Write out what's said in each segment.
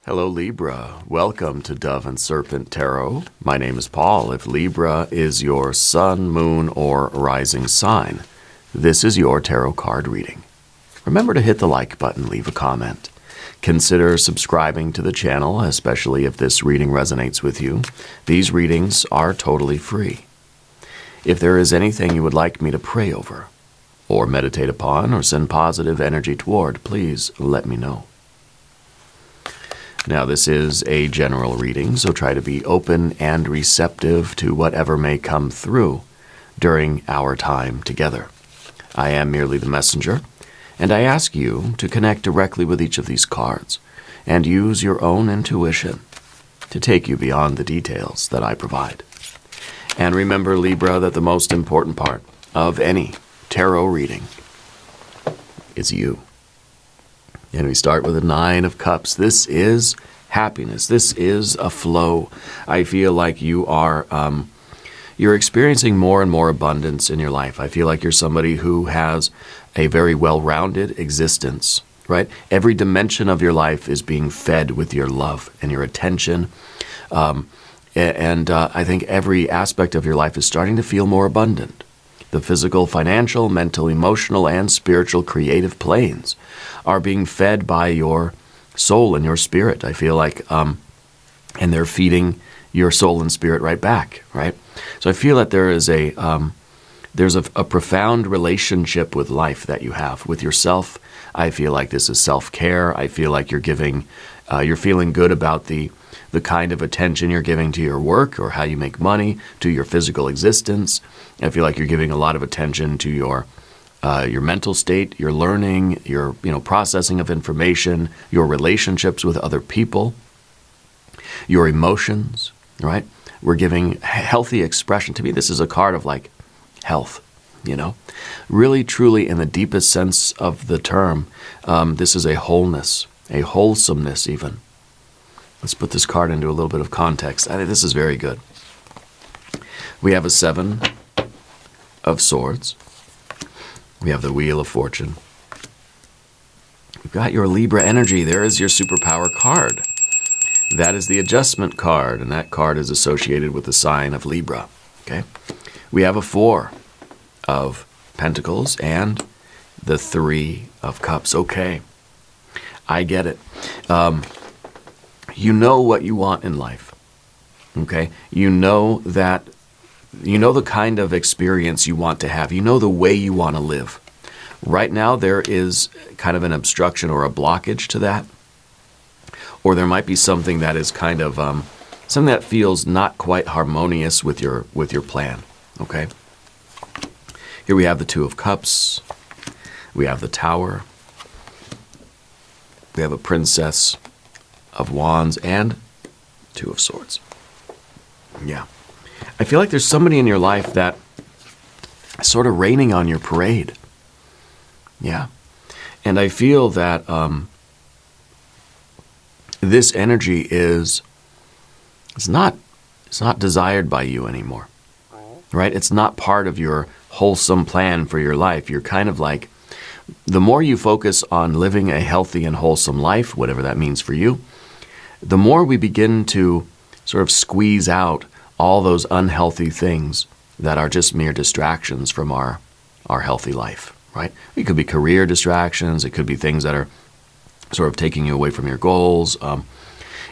Hello Libra, welcome to Dove and Serpent Tarot. My name is Paul. If Libra is your sun, moon, or rising sign, this is your tarot card reading. Remember to hit the like button, leave a comment. Consider subscribing to the channel, especially if this reading resonates with you. These readings are totally free. If there is anything you would like me to pray over, or meditate upon, or send positive energy toward, please let me know. Now, this is a general reading, so try to be open and receptive to whatever may come through during our time together. I am merely the messenger, and I ask you to connect directly with each of these cards and use your own intuition to take you beyond the details that I provide. And remember, Libra, that the most important part of any tarot reading is you. And we start with the Nine of Cups. This is happiness. This is a flow. I feel like you are, you're experiencing more and more abundance in your life. I feel like you're somebody who has a very well-rounded existence, right? Every dimension of your life is being fed with your love and your attention. I think every aspect of your life is starting to feel more abundant. The physical, financial, mental, emotional, and spiritual creative planes are being fed by your soul and your spirit. I feel like, and they're feeding your soul and spirit right back, right? So I feel that there is there's a profound relationship with life that you have with yourself. I feel like this is self-care. I feel like you're feeling good about the kind of attention you're giving to your work or how you make money, to your physical existence. I feel like you're giving a lot of attention to your mental state, your learning, your processing of information, your relationships with other people, your emotions, right? We're giving healthy expression. To me, this is a card of like health, really, truly, in the deepest sense of the term, this is a wholeness, a wholesomeness even. Let's put this card into a little bit of context. I think this is very good. We have a Seven of Swords. We have the Wheel of Fortune. We've got your Libra energy. There is your superpower card. That is the adjustment card, and that card is associated with the sign of Libra. Okay. We have a Four of Pentacles and the Three of Cups. Okay. I get it. You know what you want in life. Okay. You know the kind of experience you want to have. You know the way you want to live. Right now, there is kind of an obstruction or a blockage to that. Or there might be something that is kind of, something that feels not quite harmonious with your plan. Okay? Here we have the Two of Cups. We have the Tower. We have a Princess of Wands and Two of Swords. Yeah. I feel like there's somebody in your life that is sort of raining on your parade. Yeah. And I feel that this energy is not desired by you anymore. Right? It's not part of your wholesome plan for your life. You're kind of like, the more you focus on living a healthy and wholesome life, whatever that means for you, the more we begin to sort of squeeze out all those unhealthy things that are just mere distractions from our healthy life, right? It could be career distractions. It could be things that are sort of taking you away from your goals.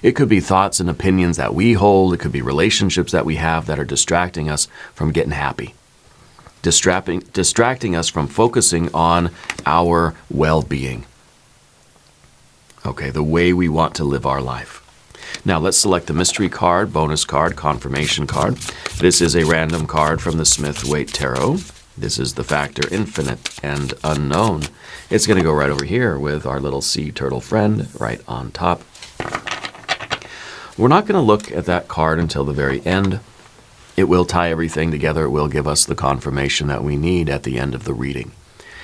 It could be thoughts and opinions that we hold. It could be relationships that we have that are distracting us from getting happy, distracting us from focusing on our well-being. Okay, the way we want to live our life. Now let's select the mystery card, bonus card, confirmation card. This is a random card from the Smith-Waite Tarot. This is the factor infinite and unknown. It's going to go right over here with our little sea turtle friend right on top. We're not going to look at that card until the very end. It will tie everything together. It will give us the confirmation that we need at the end of the reading.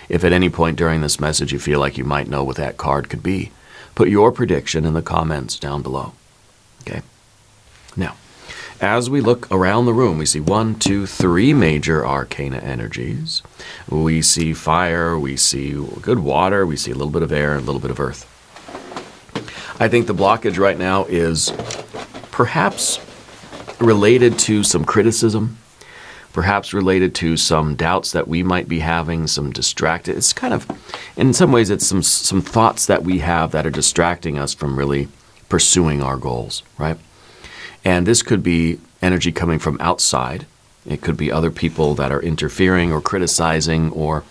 If at any point during this message you feel like you might know what that card could be, put your prediction in the comments down below. Okay? Now, as we look around the room, we see 1, 2, 3 major arcana energies. We see fire, we see good water, we see a little bit of air, and a little bit of earth. I think the blockage right now is perhaps related to some criticism, perhaps related to some doubts that we might be having, some distracted. It's kind of, in some ways, it's some thoughts that we have that are distracting us from really pursuing our goals, right? And this could be energy coming from outside. It could be other people that are interfering or criticizing or,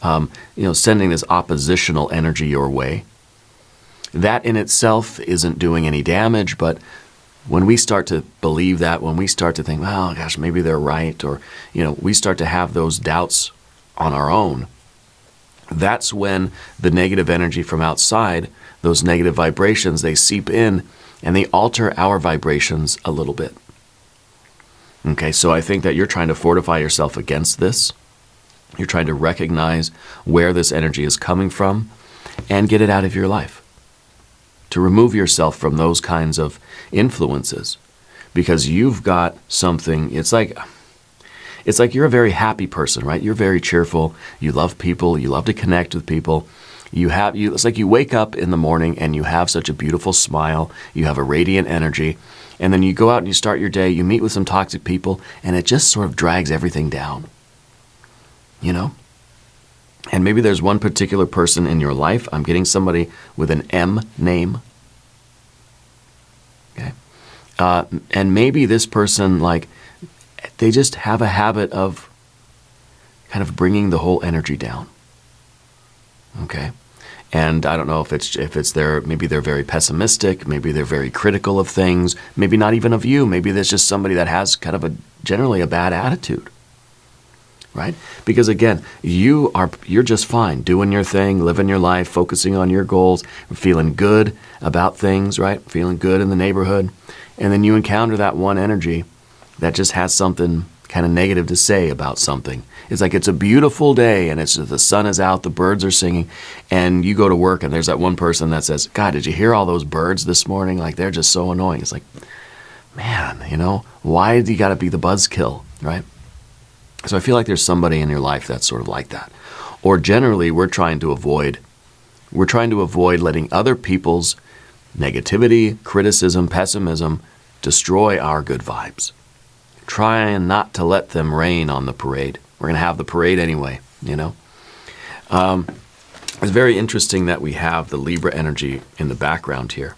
sending this oppositional energy your way. That in itself isn't doing any damage, but when we start to believe that, when we start to think, oh gosh, maybe they're right, or, we start to have those doubts on our own, that's when the negative energy from outside, those negative vibrations, they seep in and they alter our vibrations a little bit. Okay, so I think that you're trying to fortify yourself against this. You're trying to recognize where this energy is coming from and get it out of your life. To remove yourself from those kinds of influences, because you've got something. It's like you're a very happy person, right? You're very cheerful. You love people. You love to connect with people. It's like you wake up in the morning and you have such a beautiful smile. You have a radiant energy, and then you go out and you start your day. You meet with some toxic people, and it just sort of drags everything down. And maybe there's one particular person in your life. I'm getting somebody with an M name. Okay. And maybe this person, they just have a habit of kind of bringing the whole energy down. Okay. And I don't know if it's maybe they're very pessimistic, maybe they're very critical of things, maybe not even of you. Maybe there's just somebody that has kind of generally a bad attitude. Right? Because again, you're just fine doing your thing, living your life, focusing on your goals, feeling good about things, right? Feeling good in the neighborhood. And then you encounter that one energy that just has something kind of negative to say about something. It's like it's a beautiful day and the sun is out, the birds are singing, and you go to work and there's that one person that says, God, did you hear all those birds this morning? They're just so annoying. It's like, man, why do you got to be the buzzkill, right? So I feel like there's somebody in your life that's sort of like that. Or generally, we're trying to avoid letting other people's negativity, criticism, pessimism destroy our good vibes. Trying not to let them rain on the parade. We're going to have the parade anyway, It's very interesting that we have the Libra energy in the background here.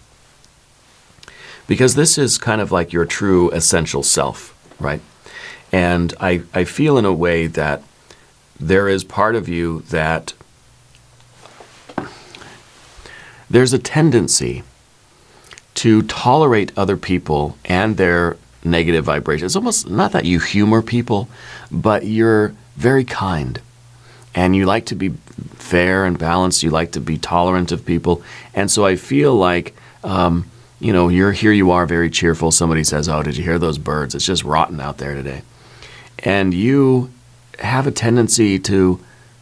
Because this is kind of like your true essential self, right? And I feel in a way that there is part of you that there's a tendency to tolerate other people and their negative vibrations. It's almost not that you humor people, but you're very kind. And you like to be fair and balanced. You like to be tolerant of people. And so I feel like, you are very cheerful. Somebody says, oh, did you hear those birds? It's just rotten out there today. And you have a tendency to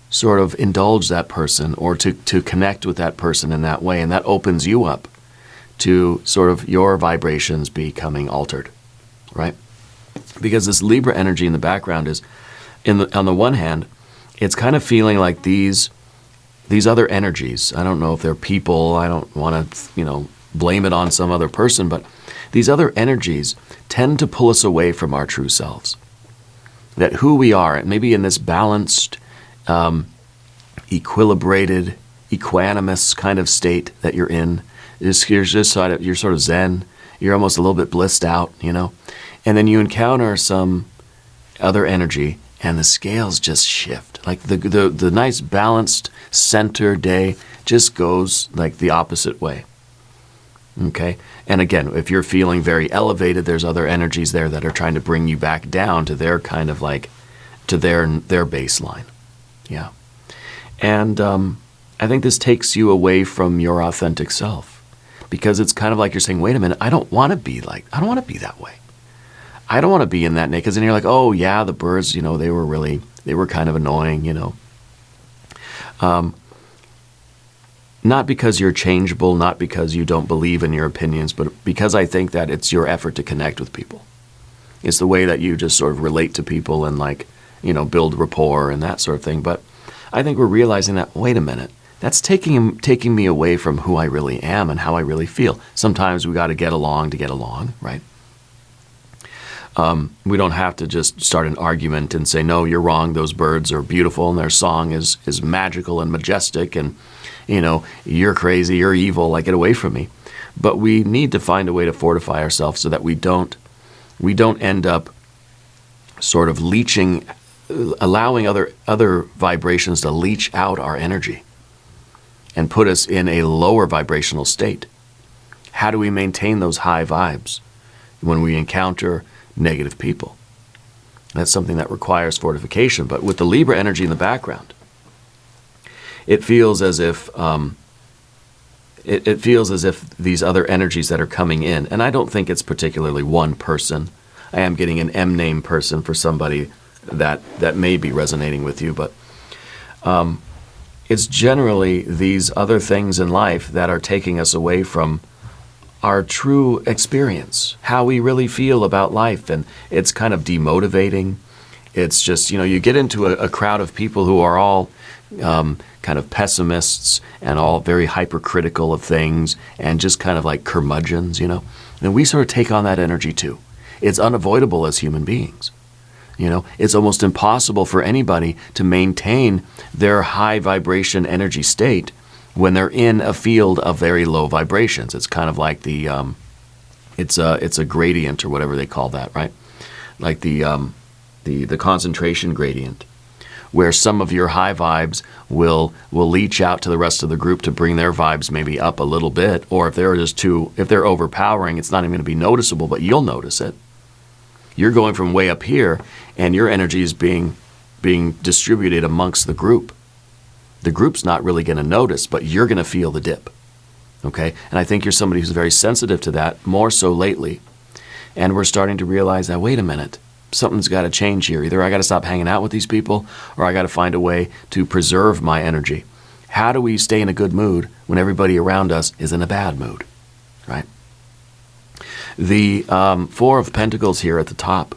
sort of indulge that person or to connect with that person in that way. And that opens you up to sort of your vibrations becoming altered, right? Because this Libra energy in the background is, on the one hand, it's kind of feeling like these other energies. I don't know if they're people. I don't want to, blame it on some other person. But these other energies tend to pull us away from our true selves. That who we are, maybe in this balanced, equilibrated, equanimous kind of state that you're in, you're sort of zen, you're almost a little bit blissed out, and then you encounter some other energy, and the scales just shift. Like the nice balanced center day just goes like the opposite way. Okay? And again, if you're feeling very elevated, there's other energies there that are trying to bring you back down to their kind of to their baseline. Yeah. And I think this takes you away from your authentic self, because it's kind of like you're saying, wait a minute, I don't want to be that way. I don't want to be in that naked. And you're like, oh yeah, the birds, they were kind of annoying, Not because you're changeable, not because you don't believe in your opinions, but because I think that it's your effort to connect with people. It's the way that you just sort of relate to people and build rapport and that sort of thing. But I think we're realizing that, wait a minute, that's taking me away from who I really am and how I really feel. Sometimes we got to get along to get along, right? We don't have to just start an argument and say, no, you're wrong, those birds are beautiful and their song is magical and majestic, and, you know, you're crazy, you're evil, like, get away from me. But we need to find a way to fortify ourselves so that we don't end up sort of leeching, allowing other vibrations to leach out our energy and put us in a lower vibrational state. How do we maintain those high vibes when we encounter negative people? That's something that requires fortification. But with the Libra energy in the background, it feels as if it feels as if these other energies that are coming in, and I don't think it's particularly one person. I am getting an M name person for somebody that may be resonating with you, but it's generally these other things in life that are taking us away from our true experience, how we really feel about life, and it's kind of demotivating. It's just, you know, you get into a crowd of people who are all kind of pessimists and all very hypercritical of things and just kind of like curmudgeons, you know, and we sort of take on that energy too. It's unavoidable as human beings. You know, it's almost impossible for anybody to maintain their high vibration energy state when they're in a field of very low vibrations. It's kind of like the, it's a gradient or whatever they call that, right? Like the concentration gradient, where some of your high vibes will leach out to the rest of the group to bring their vibes maybe up a little bit, or if they're overpowering, it's not even going to be noticeable, but you'll notice it. You're going from way up here, and your energy is being distributed amongst the group. The group's not really going to notice, but you're going to feel the dip, okay? And I think you're somebody who's very sensitive to that, more so lately. And we're starting to realize that, wait a minute, something's got to change here. Either I got to stop hanging out with these people, or I got to find a way to preserve my energy. How do we stay in a good mood when everybody around us is in a bad mood, right? The Four of Pentacles here at the top.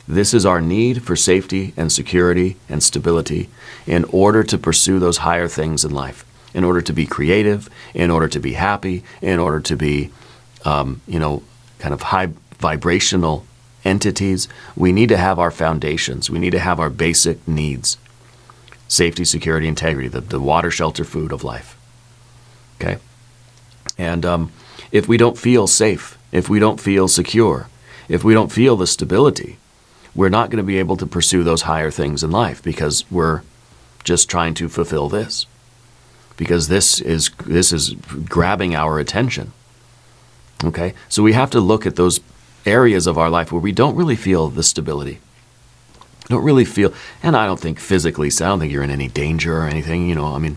This is our need for safety and security and stability in order to pursue those higher things in life, in order to be creative, in order to be happy, in order to be, you know, kind of high vibrational entities. We need to have our foundations. We need to have our basic needs. Safety, security, integrity, the water, shelter, food of life. Okay? And if we don't feel safe, if we don't feel secure, if we don't feel the stability, we're not going to be able to pursue those higher things in life, because we're just trying to fulfill this. Because this is grabbing our attention. Okay? So we have to look at those areas of our life where we don't really feel the stability. Don't really feel, and I don't think physically, so I don't think you're in any danger or anything, you know, I mean,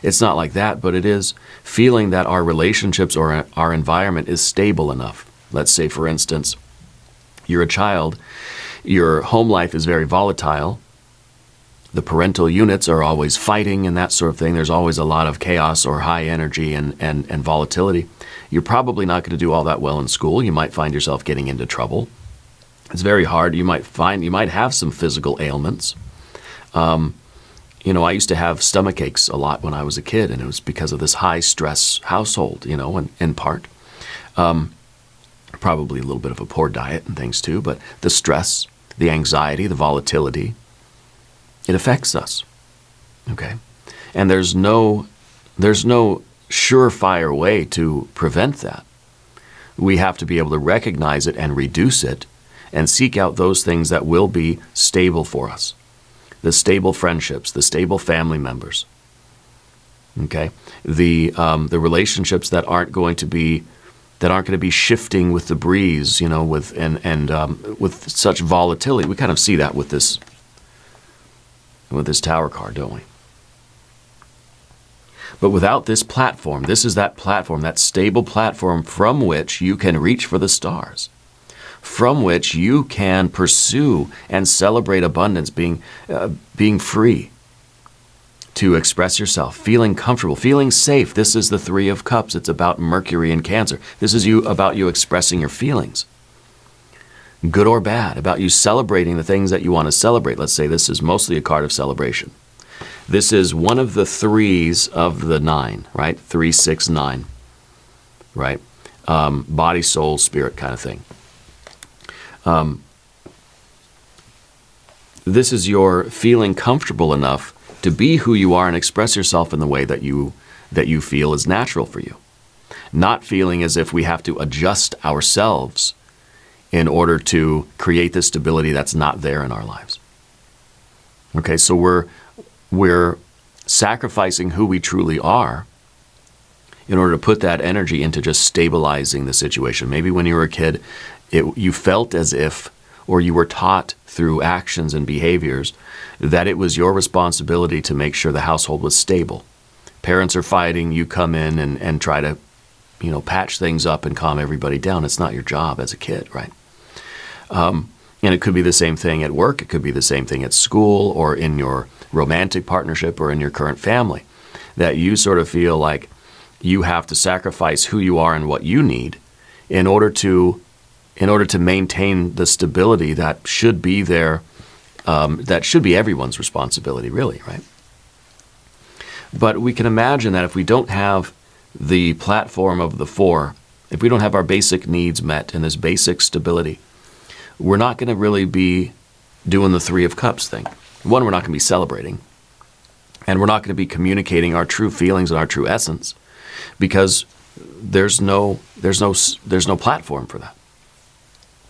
it's not like that, but it is feeling that our relationships or our environment is stable enough. Let's say, for instance, you're a child, your home life is very volatile, the parental units are always fighting and that sort of thing, there's always a lot of chaos or high energy and volatility. You're probably not going to do all that well in school. You might find yourself getting into trouble. It's very hard. You might have some physical ailments. You know, I used to have stomach aches a lot when I was a kid, and it was because of this high stress household, you know, in part. Probably a little bit of a poor diet and things too, but the stress, the anxiety, the volatility, it affects us. Okay? And there's no surefire way to prevent that. We have to be able to recognize it and reduce it and seek out those things that will be stable for us. The stable friendships, the stable family members. Okay? The relationships that aren't going to be shifting with the breeze, you know, with such volatility. We kind of see that with this Tower card, don't we? But without this platform, this is that platform, that stable platform from which you can reach for the stars, from which you can pursue and celebrate abundance, being free to express yourself, feeling comfortable, feeling safe. This is the Three of Cups. It's about Mercury and Cancer. This is about you expressing your feelings, good or bad, about you celebrating the things that you want to celebrate. Let's say this is mostly a card of celebration. This is one of the threes of the 9, right? 3, 6, 9, right? Body, soul, spirit kind of thing. This is your feeling comfortable enough to be who you are and express yourself in the way that you feel is natural for you. Not feeling as if we have to adjust ourselves in order to create the stability that's not there in our lives. Okay, so we're sacrificing who we truly are in order to put that energy into just stabilizing the situation. Maybe when you were a kid, you felt as if, or you were taught through actions and behaviors, that it was your responsibility to make sure the household was stable. Parents are fighting, you come in and try to, patch things up and calm everybody down. It's not your job as a kid, right? And it could be the same thing at work. It could be the same thing at school or in your romantic partnership or in your current family, that you sort of feel like you have to sacrifice who you are and what you need in order to maintain the stability that should be there, that should be everyone's responsibility, really, right? But we can imagine that if we don't have the platform of the 4, if we don't have our basic needs met and this basic stability, we're not going to really be doing the 3 of Cups thing. One, we're not going to be celebrating, and we're not going to be communicating our true feelings and our true essence, because there's no platform for that.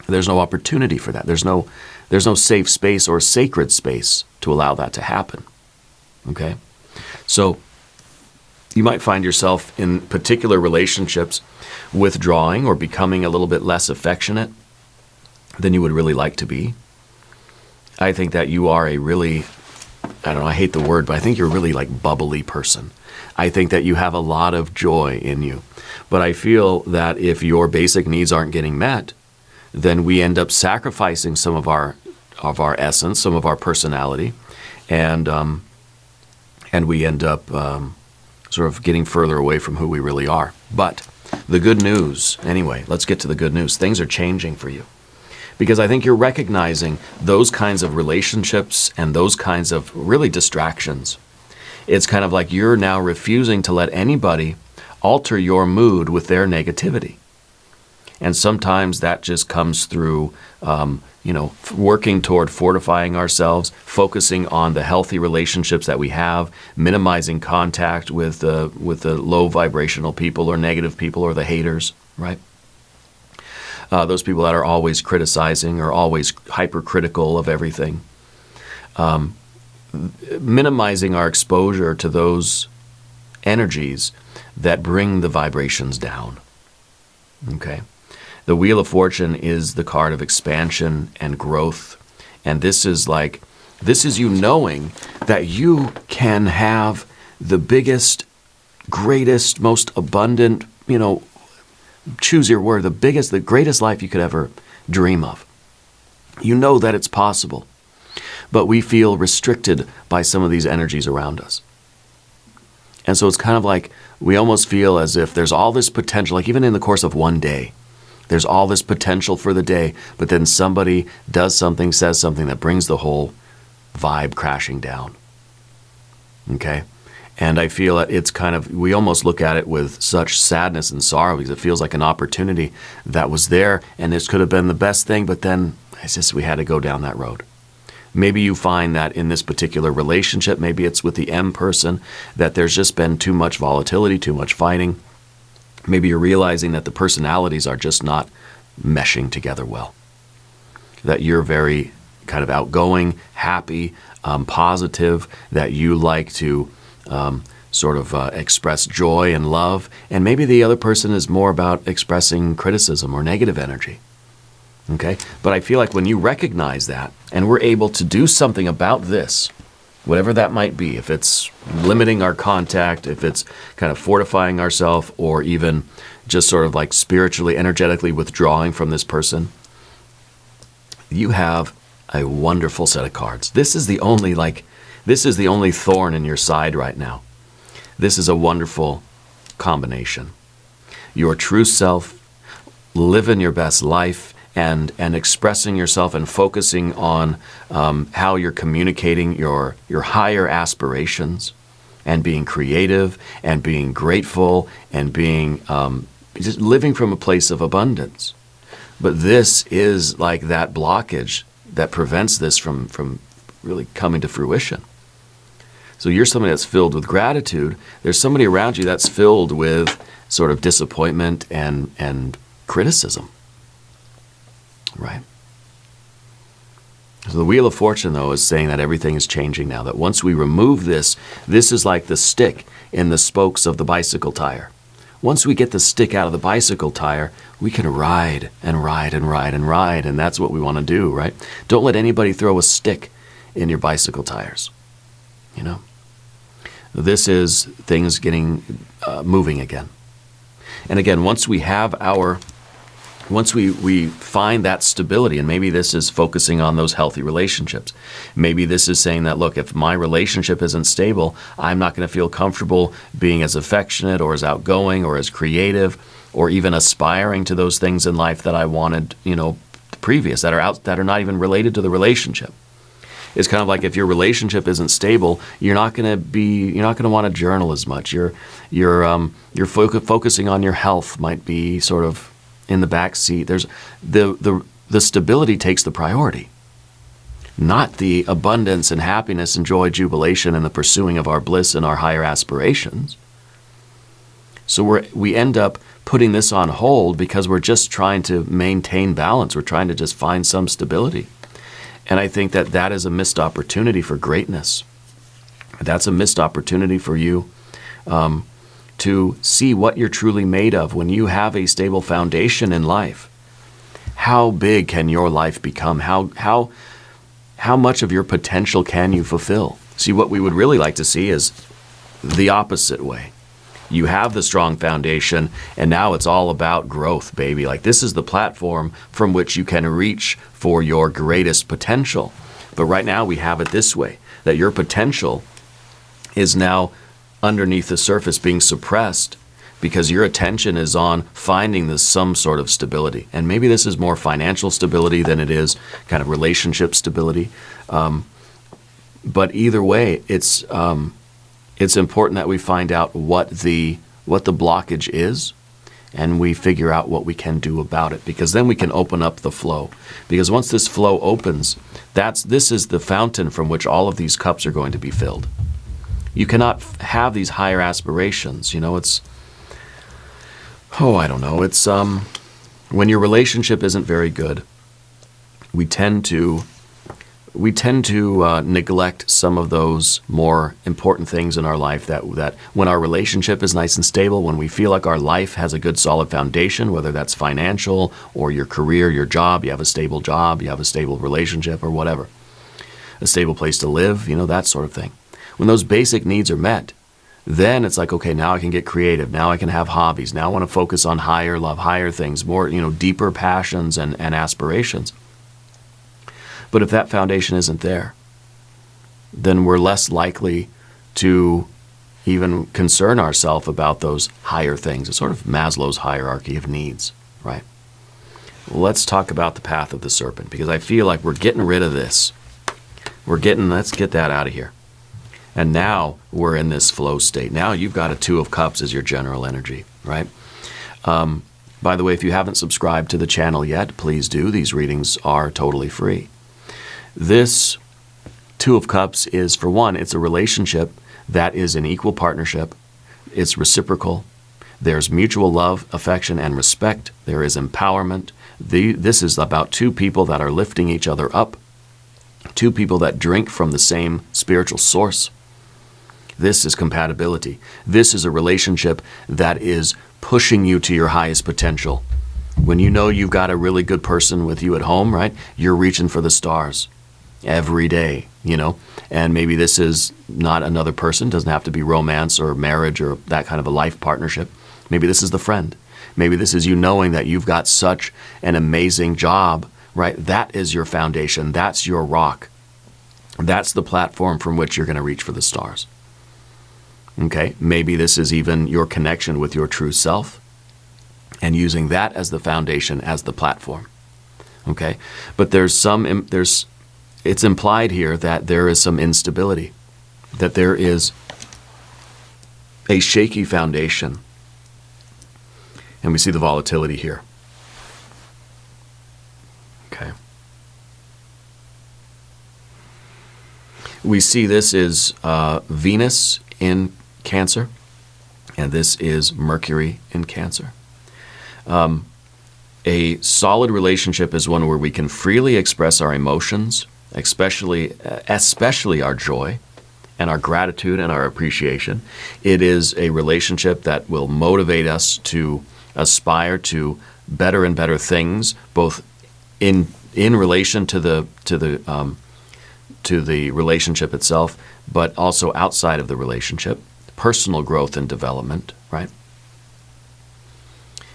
There's no opportunity for that. There's no safe space or sacred space to allow that to happen. Okay? So you might find yourself in particular relationships withdrawing or becoming a little bit less affectionate than you would really like to be. I think that you are a really, I hate the word, but I think you're a really like bubbly person. I think that you have a lot of joy in you. But I feel that if your basic needs aren't getting met, then we end up sacrificing some of our essence, some of our personality, and we end up sort of getting further away from who we really are. But the good news, anyway, let's get to the good news. Things are changing for you. Because I think you're recognizing those kinds of relationships and those kinds of really distractions. It's kind of like you're now refusing to let anybody alter your mood with their negativity. And sometimes that just comes through, working toward fortifying ourselves, focusing on the healthy relationships that we have, minimizing contact with the low vibrational people or negative people or the haters, right? Those people that are always criticizing or always hypercritical of everything. Minimizing our exposure to those energies that bring the vibrations down. Okay? The Wheel of Fortune is the card of expansion and growth. And this is you knowing that you can have the biggest, greatest, most abundant, choose your word, the greatest life you could ever dream of. You know that it's possible, but we feel restricted by some of these energies around us. And so it's kind of like we almost feel as if there's all this potential, like even in the course of one day, there's all this potential for the day, but then somebody does something, says something that brings the whole vibe crashing down. Okay? And I feel that it's kind of, we almost look at it with such sadness and sorrow because it feels like an opportunity that was there and this could have been the best thing, but then it's just we had to go down that road. Maybe you find that in this particular relationship, maybe it's with the M person, that there's just been too much volatility, too much fighting. Maybe you're realizing that the personalities are just not meshing together well. That you're very kind of outgoing, happy, positive, that you like to express joy and love, and maybe the other person is more about expressing criticism or negative energy. Okay? But I feel like when you recognize that, and we're able to do something about this, whatever that might be, if it's limiting our contact, if it's kind of fortifying ourselves, or even just sort of like spiritually, energetically withdrawing from this person, you have a wonderful set of cards. This is the only thorn in your side right now. This is a wonderful combination. Your true self, living your best life, and expressing yourself and focusing on how you're communicating your higher aspirations, and being creative and being grateful and being just living from a place of abundance. But this is like that blockage that prevents this from really coming to fruition. So you're somebody that's filled with gratitude. There's somebody around you that's filled with sort of disappointment and criticism, right? So the Wheel of Fortune, though, is saying that everything is changing now, that once we remove this, this is like the stick in the spokes of the bicycle tire. Once we get the stick out of the bicycle tire, we can ride and ride and ride and ride, and that's what we want to do, right? Don't let anybody throw a stick in your bicycle tires, you know? This is things getting moving again. And again, once we have once we find that stability, and maybe this is focusing on those healthy relationships. Maybe this is saying that, look, if my relationship isn't stable, I'm not going to feel comfortable being as affectionate or as outgoing or as creative or even aspiring to those things in life that I wanted, you know, previous, that are not even related to the relationship. It's kind of like if your relationship isn't stable, you're not going to want to journal as much. You're focusing on your health might be sort of in the back seat. There's the stability takes the priority, not the abundance and happiness and joy, jubilation, and the pursuing of our bliss and our higher aspirations. So we end up putting this on hold because we're just trying to maintain balance. We're trying to just find some stability. And I think that that is a missed opportunity for greatness. That's a missed opportunity for you to see what you're truly made of when you have a stable foundation in life. How big can your life become? How much of your potential can you fulfill? See, what we would really like to see is the opposite way. You have the strong foundation, and now it's all about growth, baby. Like, this is the platform from which you can reach for your greatest potential. But right now we have it this way, that your potential is now underneath the surface being suppressed because your attention is on finding some sort of stability. And maybe this is more financial stability than it is kind of relationship stability. But either way, it's important that we find out what the blockage is, and we figure out what we can do about it, because then we can open up the flow. Because once this flow opens, this is the fountain from which all of these cups are going to be filled. You cannot have these higher aspirations. You know, it's when your relationship isn't very good, we tend to neglect some of those more important things in our life, that when our relationship is nice and stable, when we feel like our life has a good solid foundation, whether that's financial or your career, your job, you have a stable job, you have a stable relationship or whatever, a stable place to live, you know, that sort of thing. When those basic needs are met, then it's like, okay, now I can get creative. Now I can have hobbies. Now I want to focus on higher love, higher things, more, you know, deeper passions and aspirations. But if that foundation isn't there, then we're less likely to even concern ourselves about those higher things. It's sort of Maslow's hierarchy of needs, right? Well, let's talk about the path of the serpent, because I feel like we're getting rid of this. Let's get that out of here. And now we're in this flow state. Now you've got a 2 of Cups as your general energy, right? By the way, if you haven't subscribed to the channel yet, please do. These readings are totally free. This 2 of Cups is, for one, it's a relationship that is an equal partnership. It's reciprocal. There's mutual love, affection, and respect. There is empowerment. This is about 2 people that are lifting each other up, 2 people that drink from the same spiritual source. This is compatibility. This is a relationship that is pushing you to your highest potential. When you know you've got a really good person with you at home, right? You're reaching for the stars every day, you know? And maybe this is not another person, doesn't have to be romance or marriage or that kind of a life partnership. Maybe this is the friend. Maybe this is you knowing that you've got such an amazing job, right? That is your foundation. That's your rock. That's the platform from which you're going to reach for the stars. Okay? Maybe this is even your connection with your true self, and using that as the foundation, as the platform. Okay? But it's implied here that there is some instability, that there is a shaky foundation. And we see the volatility here. Okay. We see this is Venus in Cancer, and this is Mercury in Cancer. A solid relationship is one where we can freely express our emotions, especially our joy and our gratitude and our appreciation. It is a relationship that will motivate us to aspire to better and better things, both in relation to the relationship itself, but also outside of the relationship, personal growth and development, right?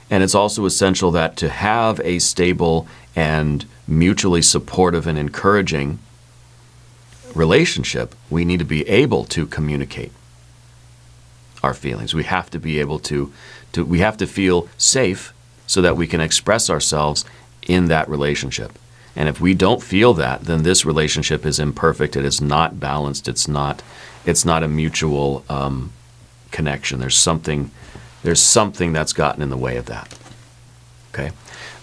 And it's also essential that to have a stable and mutually supportive and encouraging relationship, we need to be able to communicate our feelings. We have to be able to we have to feel safe so that we can express ourselves in that relationship. And if we don't feel that, then this relationship is imperfect. It is not balanced. It's not a mutual connection. There's something that's gotten in the way of that. Okay?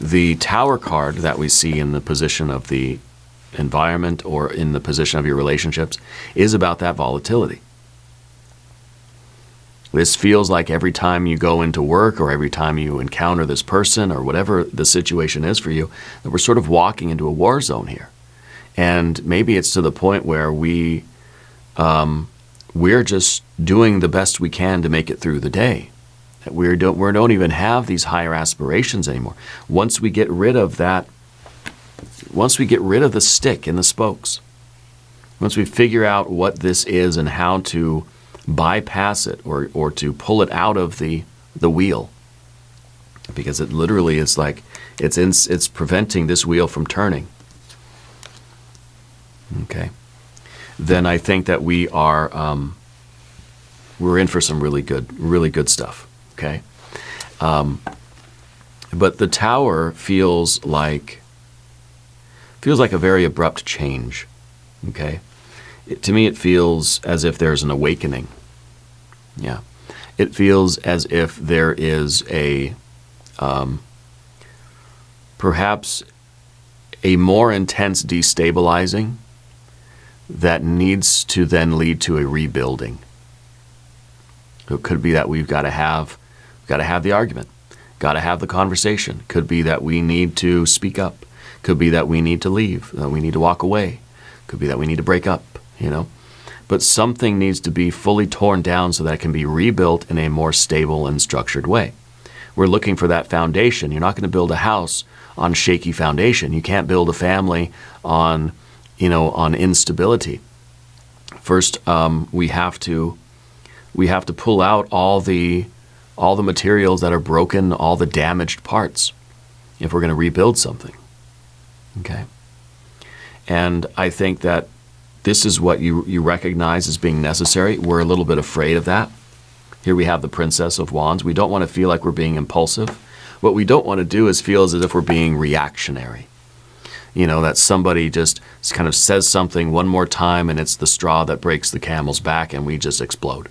The Tower card that we see in the position of the environment or in the position of your relationships is about that volatility. This feels like every time you go into work or every time you encounter this person or whatever the situation is for you, that we're sort of walking into a war zone here. And maybe it's to the point where we're just doing the best we can to make it through the day. That we don't even have these higher aspirations anymore. Once we get rid of that, once we get rid of the stick in the spokes, once we figure out what this is and how to bypass it or to pull it out of the wheel, because it literally is like it's preventing this wheel from turning. Okay, then I think that we're in for some really good stuff. Okay, but the Tower feels like a very abrupt change. Okay. To me, it feels as if there's an awakening. Yeah. It feels as if there is perhaps a more intense destabilizing that needs to then lead to a rebuilding. It could be that we've got to have the argument, got to have the conversation. Could be that we need to speak up. Could be that we need to leave, that we need to walk away. Could be that we need to break up. But something needs to be fully torn down so that it can be rebuilt in a more stable and structured way. We're looking for that foundation. You're not going to build a house on shaky foundation. You can't build a family on instability. First, we have to pull out all the materials that are broken, all the damaged parts, if we're going to rebuild something. Okay, and I think that this is what you recognize as being necessary. We're a little bit afraid of that. Here we have the Princess of Wands. We don't want to feel like we're being impulsive. What we don't want to do is feel as if we're being reactionary. That somebody just kind of says something one more time and it's the straw that breaks the camel's back and we just explode.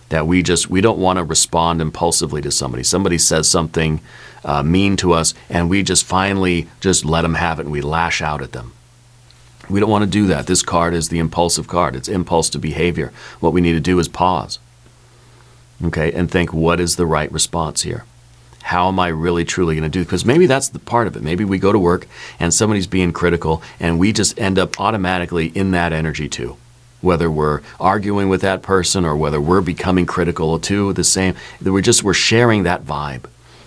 That we don't want to respond impulsively to somebody. Somebody says something mean to us and we just finally just let them have it and we lash out at them. We don't want to do that. This card is the impulsive card. It's impulse to behavior. What we need to do is pause, okay, and think, what is the right response here? How am I really truly going to do? Because maybe that's the part of it. Maybe we go to work and somebody's being critical and we just end up automatically in that energy too. Whether we're arguing with that person or whether we're becoming critical too, the same, we're sharing that vibe.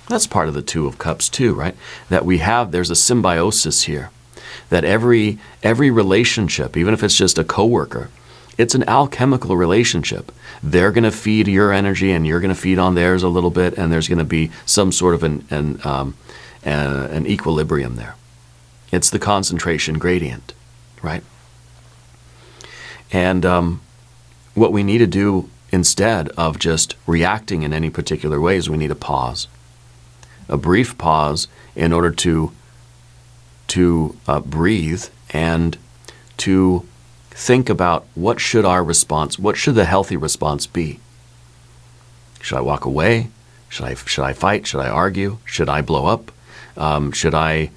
That's part of the Two of Cups too, right? That there's a symbiosis here. That every relationship, even if it's just a coworker, it's an alchemical relationship. They're going to feed your energy and you're going to feed on theirs a little bit, and there's going to be some sort of an equilibrium there. It's the concentration gradient, right? And what we need to do instead of just reacting in any particular way is we need a pause. A brief pause in order to to breathe and to think about what should the healthy response be? Should I walk away? Should I fight? Should I argue? Should I blow up? Should I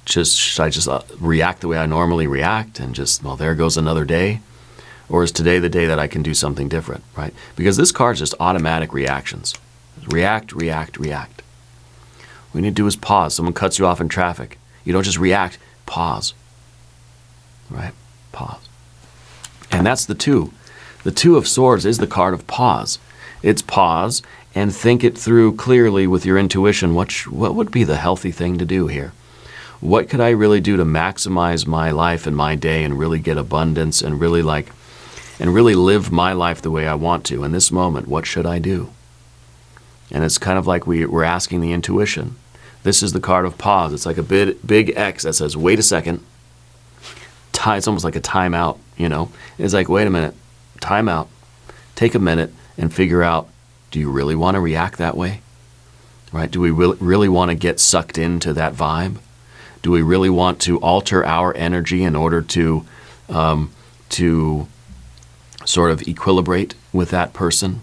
just react the way I normally react and just, well, there goes another day? Or is today the day that I can do something different, right? Because this card's just automatic reactions. React, react, react. What you need to do is pause. Someone cuts you off in traffic. You don't just react, pause. Right? Pause. And that's the two. The Two of Swords is the card of pause. It's pause and think it through clearly with your intuition. What would be the healthy thing to do here? What could I really do to maximize my life and my day and really get abundance and really live my life the way I want to? In this moment, what should I do? And it's kind of like we're asking the intuition. This is the card of pause. It's like a big X that says, wait a second. It's almost like a timeout, It's like, wait a minute, timeout. Take a minute and figure out, do you really want to react that way? Right? Do we really want to get sucked into that vibe? Do we really want to alter our energy in order to sort of equilibrate with that person?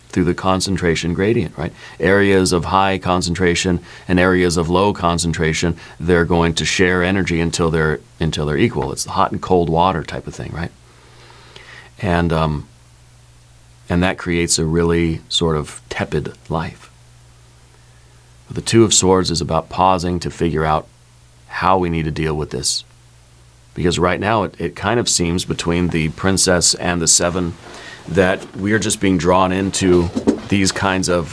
Through the concentration gradient, right? Areas of high concentration and areas of low concentration, they're going to share energy until they're equal. It's the hot and cold water type of thing, right? And that creates a really sort of tepid life. But the Two of Swords is about pausing to figure out how we need to deal with this. Because right now it kind of seems between the Princess and the Seven that we are just being drawn into these kinds of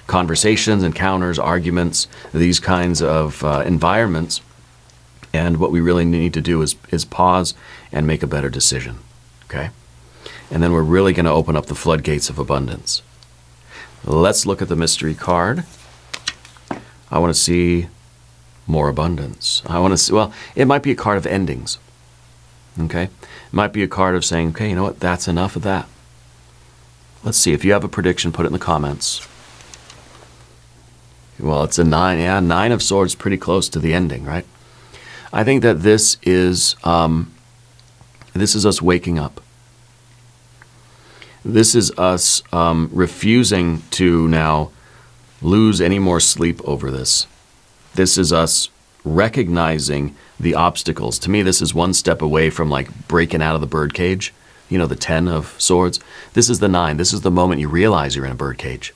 conversations, encounters, arguments, these kinds of environments. And what we really need to do is pause and make a better decision, okay? And then we're really going to open up the floodgates of abundance. Let's look at the mystery card. I want to see more abundance. I want to see, well, it might be a card of endings, okay? It might be a card of saying, okay, you know what, that's enough of that. Let's see, if you have a prediction, put it in the comments. Well, it's a 9. Yeah, 9 of Swords, pretty close to the ending, right? I think that this is us waking up. This is us refusing to now lose any more sleep over this. This is us recognizing the obstacles. To me, this is one step away from like breaking out of the birdcage. The 10 of Swords. This is the 9. This is the moment you realize you're in a birdcage.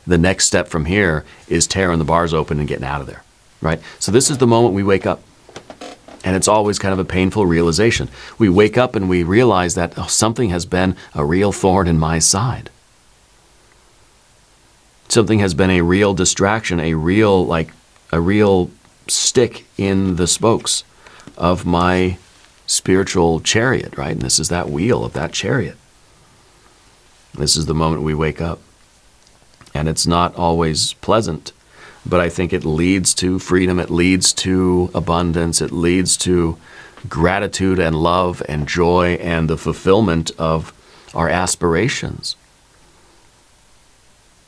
The next step from here is tearing the bars open and getting out of there, right? So this is the moment we wake up. And it's always kind of a painful realization. We wake up and we realize that something has been a real thorn in my side. Something has been a real distraction, a real stick in the spokes of my spiritual chariot, right? And this is that wheel of that chariot. This is the moment we wake up. And it's not always pleasant, but I think it leads to freedom, it leads to abundance, it leads to gratitude and love and joy and the fulfillment of our aspirations.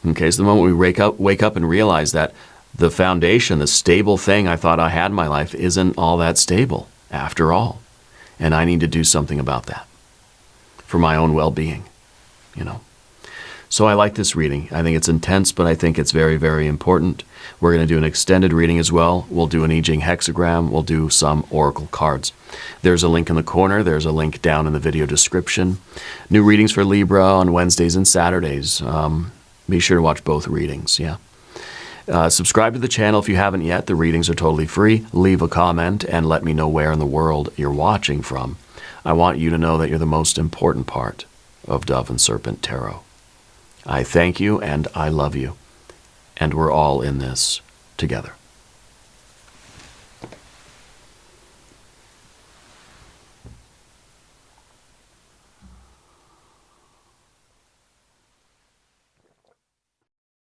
Okay, so the moment we wake up and realize that the foundation, the stable thing I thought I had in my life isn't all that stable after all. And I need to do something about that for my own well-being, So I like this reading. I think it's intense, but I think it's very, very important. We're going to do an extended reading as well. We'll do an I Ching hexagram. We'll do some oracle cards. There's a link in the corner. There's a link down in the video description. New readings for Libra on Wednesdays and Saturdays. Be sure to watch both readings, yeah. Subscribe to the channel if you haven't yet. The readings are totally free. Leave a comment and let me know where in the world you're watching from. I want you to know that you're the most important part of Dove and Serpent Tarot. I thank you and I love you. And we're all in this together.